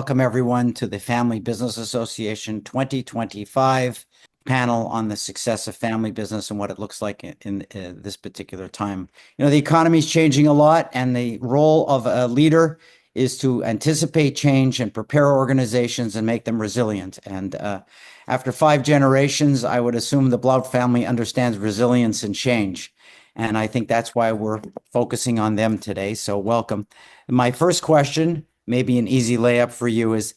welcome everyone to the Family Business Association 2025 panel on the success of family business and what it looks like in this particular time. You know, the economy is changing a lot, and the role of a leader is to anticipate change and prepare organizations and make them resilient. And after 5 generations, I would assume the Blount family understands resilience and change. And I think that's why we're focusing on them today. So welcome. My first question, maybe an easy layup for you, is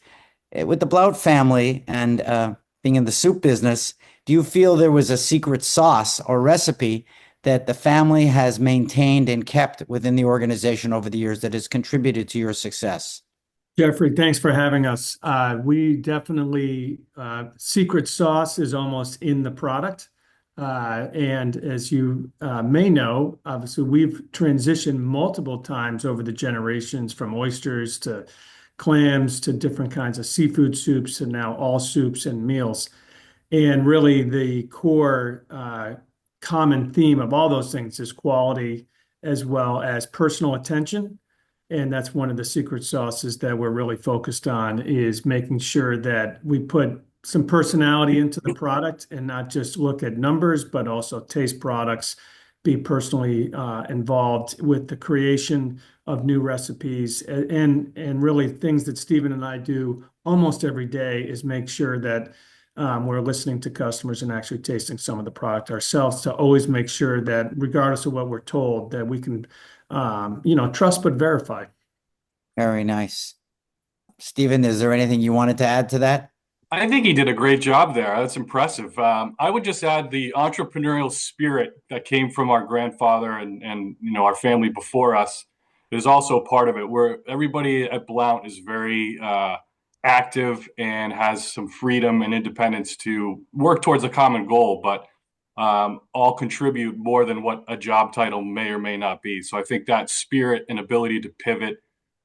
with the Blount family and being in the soup business, do you feel there was a secret sauce or recipe that the family has maintained and kept within the organization over the years that has contributed to your success? Jeffrey, thanks for having us. We definitely, secret sauce is almost in the product. And as you may know, obviously, we've transitioned multiple times over the generations from oysters to clams to different kinds of seafood soups and now all soups and meals. And really, the core common theme of all those things is quality as well as personal attention. And that's one of the secret sauces that we're really focused on, is making sure that we put some personality into the product and not just look at numbers, but also taste products, be personally involved with the creation of new recipes. And really things that Stephen and I do almost every day is make sure that we're listening to customers and actually tasting some of the product ourselves, to always make sure that regardless of what we're told, that we can trust but verify. Very nice. Stephen, is there anything you wanted to add to that? I think he did a great job there. That's impressive. I would just add the entrepreneurial spirit that came from our grandfather and our family before us is also part of it. Where everybody at Blount is very active and has some freedom and independence to work towards a common goal, but all contribute more than what a job title may or may not be. So I think that spirit and ability to pivot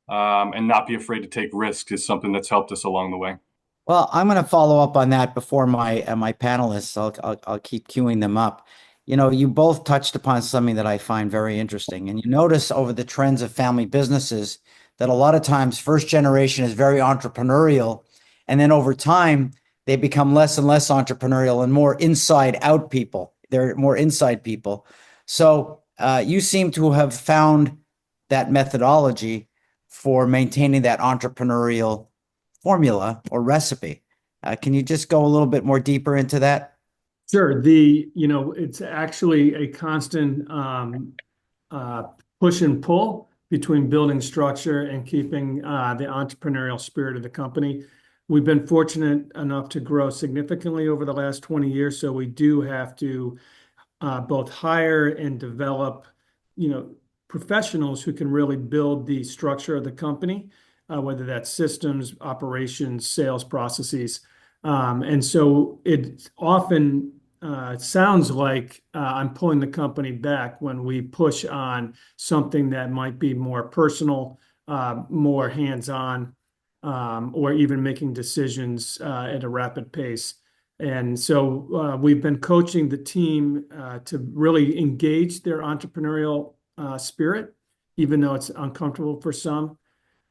and not be afraid to take risks is something that's helped us along the way. Well, I'm going to follow up on that before my panelists. I'll keep queuing them up. You know, you both touched upon something that I find very interesting, and you notice over the trends of family businesses that a lot of times first generation is very entrepreneurial, and then over time they become less and less entrepreneurial and more inside out people. They're more inside people. So you seem to have found that methodology for maintaining that entrepreneurial formula or recipe. Can you just go a little bit more deeper into that? Sure. It's actually a constant push and pull between building structure and keeping the entrepreneurial spirit of the company. We've been fortunate enough to grow significantly over the last 20 years, so we do have to both hire and develop, professionals who can really build the structure of the company, whether that's systems, operations, sales processes. And so it often sounds like I'm pulling the company back when we push on something that might be more personal, more hands-on, or even making decisions at a rapid pace. And so we've been coaching the team to really engage their entrepreneurial spirit, even though it's uncomfortable for some.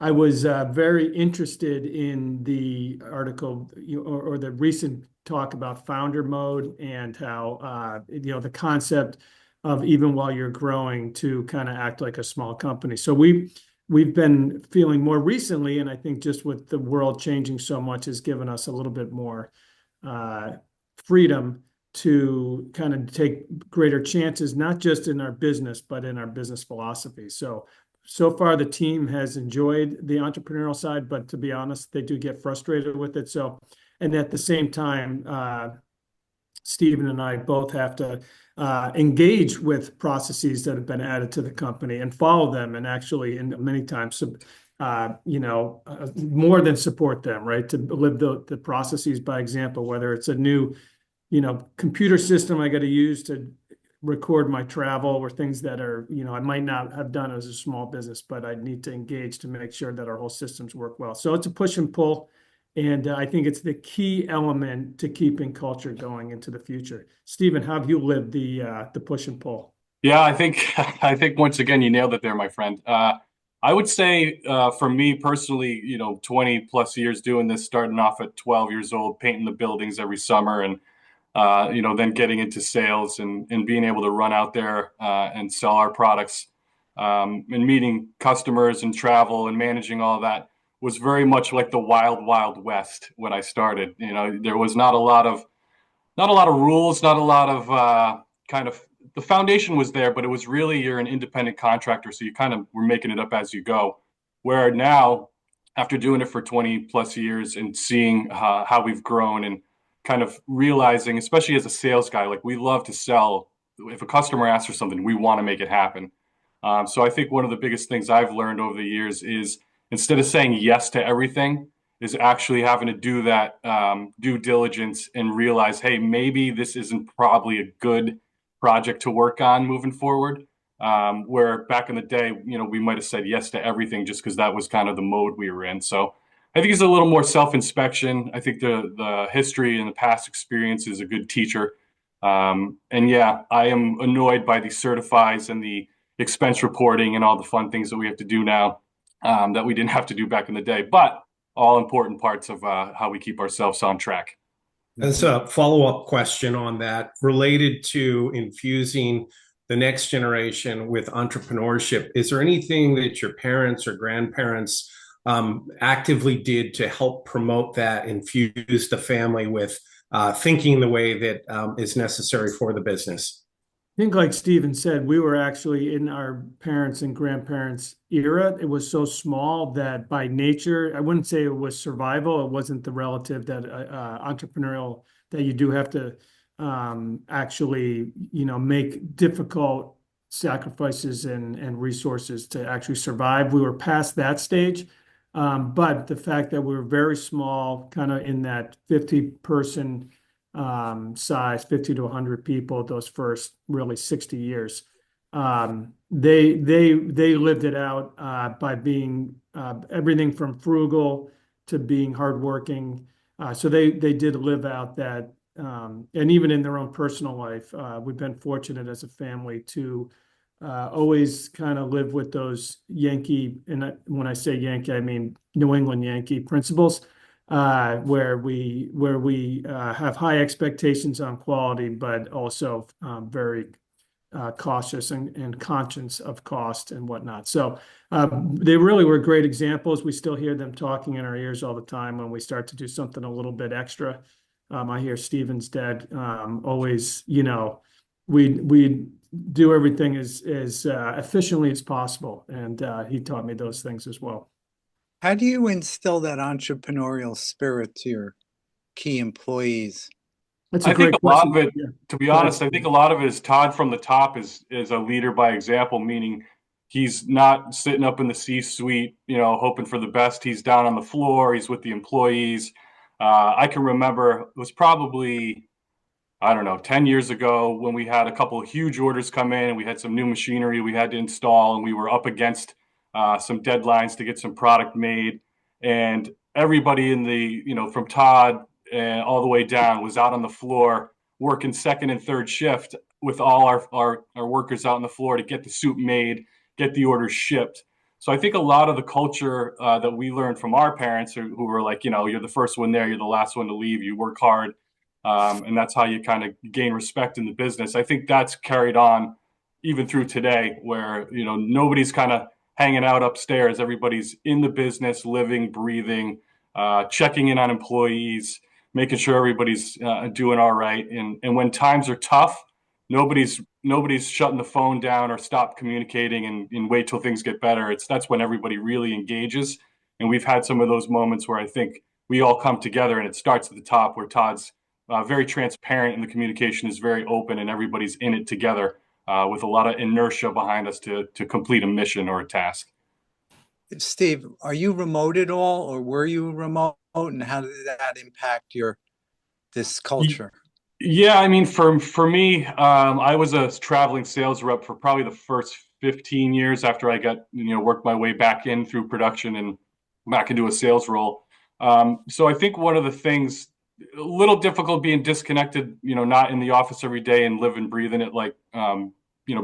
I was very interested in the article or the recent talk about founder mode and how, the concept of even while you're growing to kind of act like a small company. So we've been feeling more recently, and I think just with the world changing so much has given us a little bit more freedom to kind of take greater chances, not just in our business, but in our business philosophy. So far, the team has enjoyed the entrepreneurial side, but to be honest, they do get frustrated with it. And at the same time, Stephen and I both have to engage with processes that have been added to the company and follow them, and actually, in many times, more than support them, right? To live the processes by example, whether it's a new, computer system I got to use to record my travel, or things that are, I might not have done as a small business, but I need to engage to make sure that our whole systems work well. So it's a push and pull. And I think it's the key element to keeping culture going into the future. Stephen, how have you lived the push and pull? Yeah, I think once again you nailed it there, my friend. I would say for me personally, 20 plus years doing this, starting off at 12 years old, painting the buildings every summer, and then getting into sales and being able to run out there and sell our products, and meeting customers and travel and managing all that was very much like the wild, wild west when I started. There was not a lot of rules, not a lot of kind of the foundation was there, but it was really you're an independent contractor, so you kind of were making it up as you go. Where now, after doing it for 20 plus years and seeing how we've grown and kind of realizing, especially as a sales guy, like we love to sell. If a customer asks for something, we want to make it happen. So I think one of the biggest things I've learned over the years is instead of saying yes to everything, is actually having to do that due diligence and realize, hey, maybe this isn't probably a good project to work on moving forward. Where back in the day, we might have said yes to everything just because that was kind of the mode we were in. So I think it's a little more self-inspection. I think the history and the past experience is a good teacher. And yeah, I am annoyed by the certifies and the expense reporting and all the fun things that we have to do now that we didn't have to do back in the day. But all important parts of how we keep ourselves on track. As a follow-up question on that, related to infusing the next generation with entrepreneurship, is there anything that your parents or grandparents actively did to help promote that, infuse the family with thinking the way that is necessary for the business? I think like Stephen said, we were actually in our parents' and grandparents' era. It was so small that by nature, I wouldn't say it was survival. It wasn't the relative that entrepreneurial that you do have to actually, make difficult sacrifices and resources to actually survive. We were past that stage. But the fact that we were very small, kind of in that 50-person size, 50 to 100 people, those first really 60 years. They lived it out by being everything from frugal to being hardworking. So they did live out that, and even in their own personal life, we've been fortunate as a family to always kind of live with those Yankee, and when I say Yankee, I mean New England Yankee principles. Where we have high expectations on quality, but also very cautious and conscious of cost and whatnot. So they really were great examples. We still hear them talking in our ears all the time when we start to do something a little bit extra. I hear Stephen's dad always, we do everything as efficiently as possible, and he taught me those things as well. How do you instill that entrepreneurial spirit to your key employees? That's a I great think a lot of question. it, Yeah. to be honest, I think a lot of it is Todd from the top is a leader by example, meaning he's not sitting up in the C-suite, hoping for the best. He's down on the floor. He's with the employees. I can remember it was probably, I don't know, 10 years ago when we had a couple of huge orders come in and we had some new machinery we had to install, and we were up against some deadlines to get some product made. And everybody in the, from Todd and all the way down was out on the floor working second and third shift with all our workers out on the floor to get the suit made, get the orders shipped. So I think a lot of the culture that we learned from our parents who were like, you're the first one there, you're the last one to leave, you work hard. And that's how you kind of gain respect in the business. I think that's carried on even through today where, nobody's kind of hanging out upstairs. Everybody's in the business, living, breathing, checking in on employees, making sure everybody's doing all right. And when times are tough, nobody's shutting the phone down or stop communicating and wait till things get better. That's when everybody really engages. And we've had some of those moments where I think we all come together, and it starts at the top where Todd's very transparent and the communication is very open and everybody's in it together. With a lot of inertia behind us to complete a mission or a task. Steve, are you remote at all, or were you remote, and how did that impact this culture? Yeah, I mean, for me, I was a traveling sales rep for probably the first 15 years after I got worked my way back in through production and back into a sales role. So I think one of the things, a little difficult being disconnected, not in the office every day and live and breathe in it like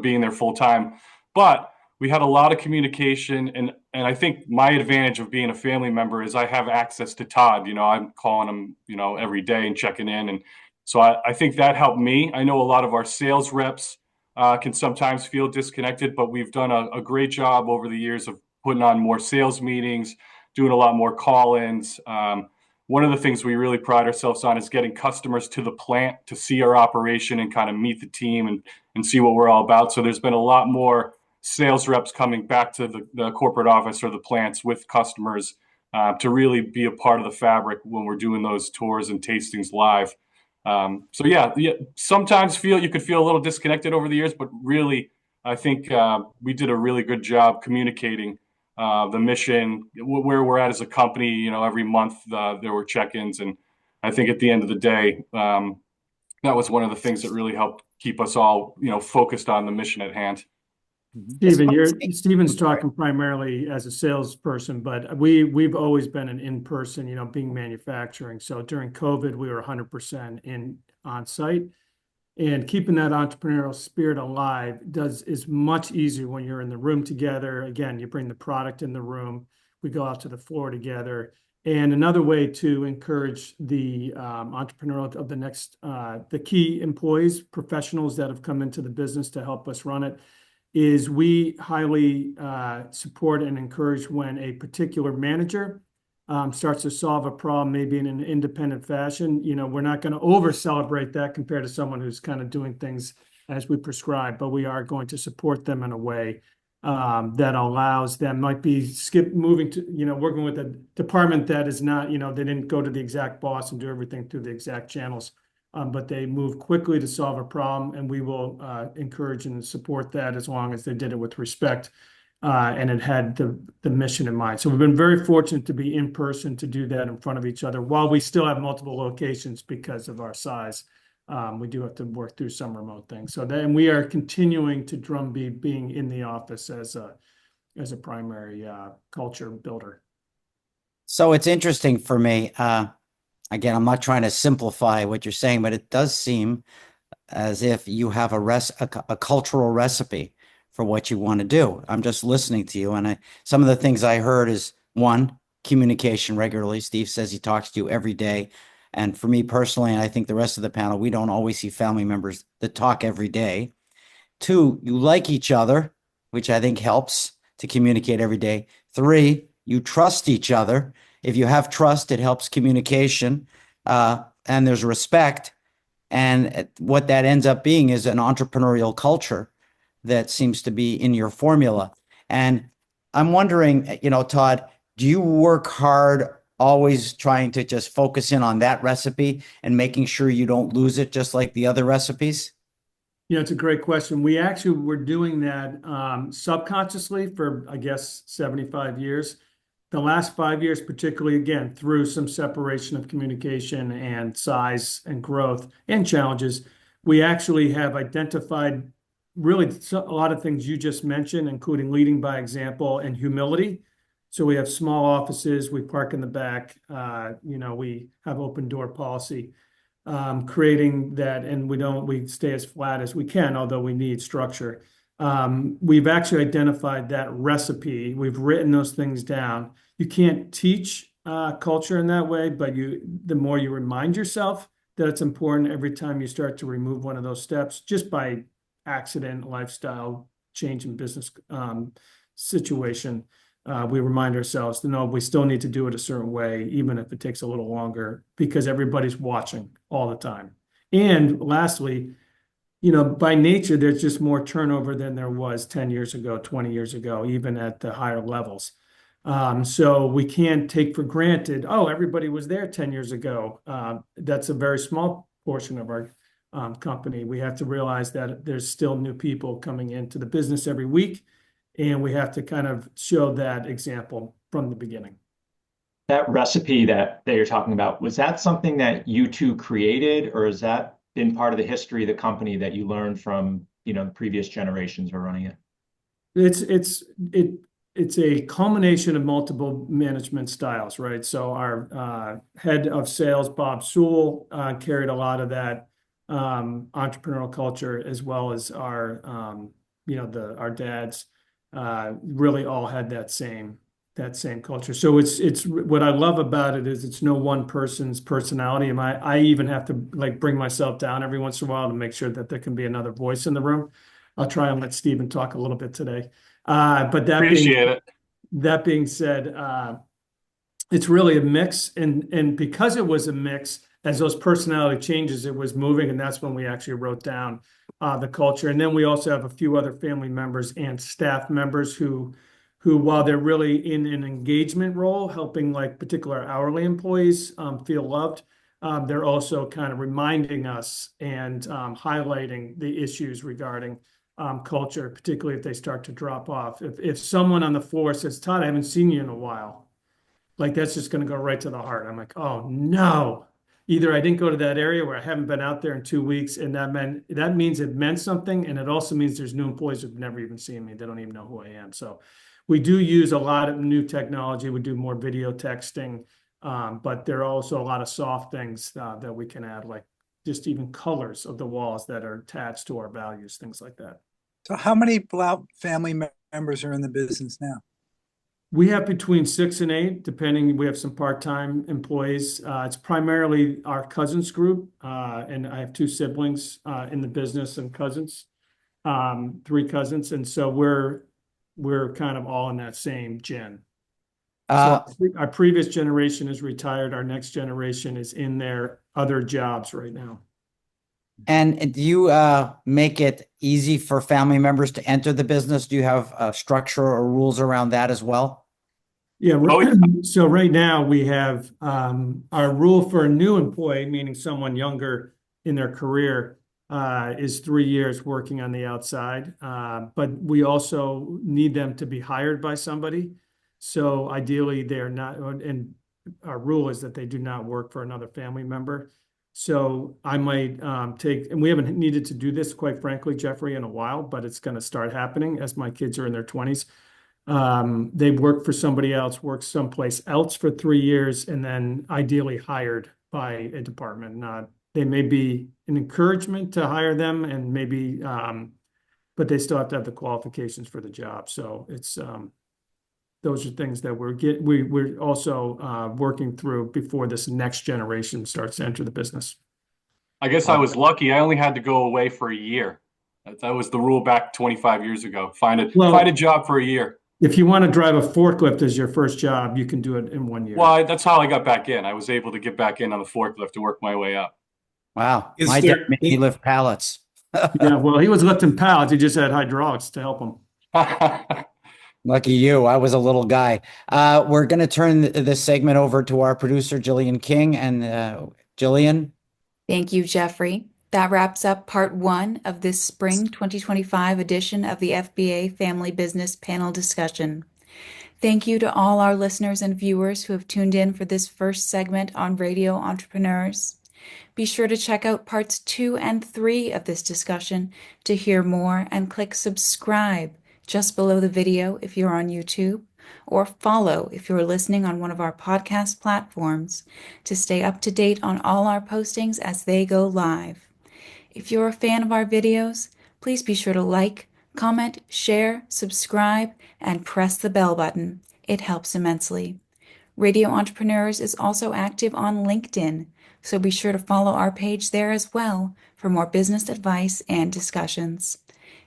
being there full time. But we had a lot of communication, and And I think my advantage of being a family member is I have access to Todd. I'm calling him, every day and checking in. And so I think that helped me. I know a lot of our sales reps can sometimes feel disconnected, but we've done a great job over the years of putting on more sales meetings, doing a lot more call-ins. One of the things we really pride ourselves on is getting customers to the plant to see our operation and kind of meet the team and see what we're all about. So there's been a lot more sales reps coming back to the corporate office or the plants with customers to really be a part of the fabric when we're doing those tours and tastings live. So yeah, sometimes you could feel a little disconnected over the years, but really, I think we did a really good job communicating the mission, where we're at as a company. Every month there were check-ins, and I think at the end of the day, that was one of the things that really helped keep us all, focused on the mission at hand. Stephen's talking primarily as a salesperson, but we've always been an in-person, being manufacturing. So during COVID, we were 100% on site, and keeping that entrepreneurial spirit alive is much easier when you're in the room together. Again, you bring the product in the room, we go out to the floor together. And another way to encourage the entrepreneurial of the key employees, professionals that have come into the business to help us run it, is we highly support and encourage when a particular manager starts to solve a problem, maybe in an independent fashion. We're not going to over-celebrate that compared to someone who's kind of doing things as we prescribe, but we are going to support them in a way that allows them, might be moving to, working with a department that is not, they didn't go to the exact boss and do everything through the exact channels. But they move quickly to solve a problem, and we will encourage and support that as long as they did it with respect and it had the mission in mind. So we've been very fortunate to be in person to do that in front of each other while we still have multiple locations because of our size. We do have to work through some remote things. So then we are continuing to drumbeat being in the office as a primary culture builder. So it's interesting for me. Again, I'm not trying to simplify what you're saying, but it does seem as if you have a cultural recipe for what you want to do. I'm just listening to you, and some of the things I heard is, one, communication regularly. Steve says he talks to you every day. And for me personally, and I think the rest of the panel, we don't always see family members that talk every day. Two, you like each other, which I think helps to communicate every day. Three, you trust each other. If you have trust, it helps communication, and there's respect. And what that ends up being is an entrepreneurial culture that seems to be in your formula. And I'm wondering, Todd, do you work hard always trying to just focus in on that recipe and making sure you don't lose it just like the other recipes? It's a great question. We actually were doing that subconsciously for, I guess, 75 years. The last 5 years, particularly, again, through some separation of communication and size and growth and challenges, we actually have identified really a lot of things you just mentioned, including leading by example and humility. So we have small offices, we park in the back, we have open door policy, creating that, and we stay as flat as we can, although we need structure. We've actually identified that recipe. We've written those things down. You can't teach culture in that way, but the more you remind yourself that it's important every time you start to remove one of those steps, just by accident, lifestyle, change in business situation, we remind ourselves to know we still need to do it a certain way, even if it takes a little longer, because everybody's watching all the time. And lastly, by nature, there's just more turnover than there was 10 years ago, 20 years ago, even at the higher levels. So we can't take for granted, everybody was there 10 years ago. That's a very small portion of our company. We have to realize that there's still new people coming into the business every week, and we have to kind of show that example from the beginning. That recipe that you're talking about, was that something that you two created, or has that been part of the history of the company that you learned from, the previous generations who are running it? It's a culmination of multiple management styles, right? So our head of sales, Bob Sewell, carried a lot of that entrepreneurial culture, as well as our dads really all had that same that same culture. So it's what I love about it is it's no one person's personality. And I even have to like bring myself down every once in a while to make sure that there can be another voice in the room. I'll try and let Stephen talk a little bit today. But Appreciate it. that being said, it's really a mix. And because it was a mix, as those personality changes, it was moving. And that's when we actually wrote down the culture. And then we also have a few other family members and staff members who while they're really in an engagement role, helping like particular hourly employees feel loved, they're also kind of reminding us and highlighting the issues regarding culture, particularly if they start to drop off. If someone on the floor says, Todd, I haven't seen you in a while, like that's just going to go right to the heart. I'm like, oh no. Either I didn't go to that area where I haven't been out there in 2 weeks, and that means it meant something, and it also means there's new employees who've never even seen me. They don't even know who I am. So we do use a lot of new technology. We do more video texting, but there are also a lot of soft things that we can add, like just even colors of the walls that are attached to our values, things like that. So how many Blount family members are in the business now? We have between 6 and 8, depending. We have some part-time employees. It's primarily our cousins group, and I have 2 siblings in the business and cousins, 3 cousins, and so we're kind of all in that same gen. So our previous generation is retired. Our next generation is in their other jobs right now. And do you make it easy for family members to enter the business? Do you have a structure or rules around that as well? Yeah. So right now we have our rule for a new employee, meaning someone younger in their career, is 3 years working on the outside. But we also need them to be hired by somebody. So ideally they're not, and our rule is that they do not work for another family member. So I might take, and we haven't needed to do this, quite frankly, Jeffrey, in a while, but it's going to start happening as my kids are in their 20s. They work for somebody else, work someplace else for 3 years, and then ideally hired by a department. They may be an encouragement to hire them, and maybe, but they still have to have the qualifications for the job. So it's those are things that we're also working through before this next generation starts to enter the business. I guess I was lucky. I only had to go away for a year. That was the rule back 25 years ago. Find a job for a year. If you want to drive a forklift as your first job, you can do it in 1 year. Well, that's how I got back in. I was able to get back in on the forklift to work my way up. Wow. My dad made me lift pallets. Yeah, well, he was lifting pallets. He just had hydraulics to help him. Lucky you. I was a little guy. We're going to turn this segment over to our producer, Jillian King. And Jillian? Thank you, Jeffrey. That wraps up part 1 of this spring 2025 edition of the FBA Family Business Panel Discussion. Thank you to all our listeners and viewers who have tuned in for this first segment on Radio Entrepreneurs. Be sure to check out parts 2 and 3 of this discussion to hear more, and click subscribe just below the video if you're on YouTube, or follow if you're listening on one of our podcast platforms to stay up to date on all our postings as they go live. If you're a fan of our videos, please be sure to like, comment, share, subscribe, and press the bell button. It helps immensely. Radio Entrepreneurs is also active on LinkedIn, so be sure to follow our page there as well for more business advice and discussions.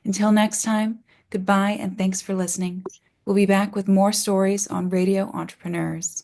Until next time, goodbye and thanks for listening. We'll be back with more stories on Radio Entrepreneurs.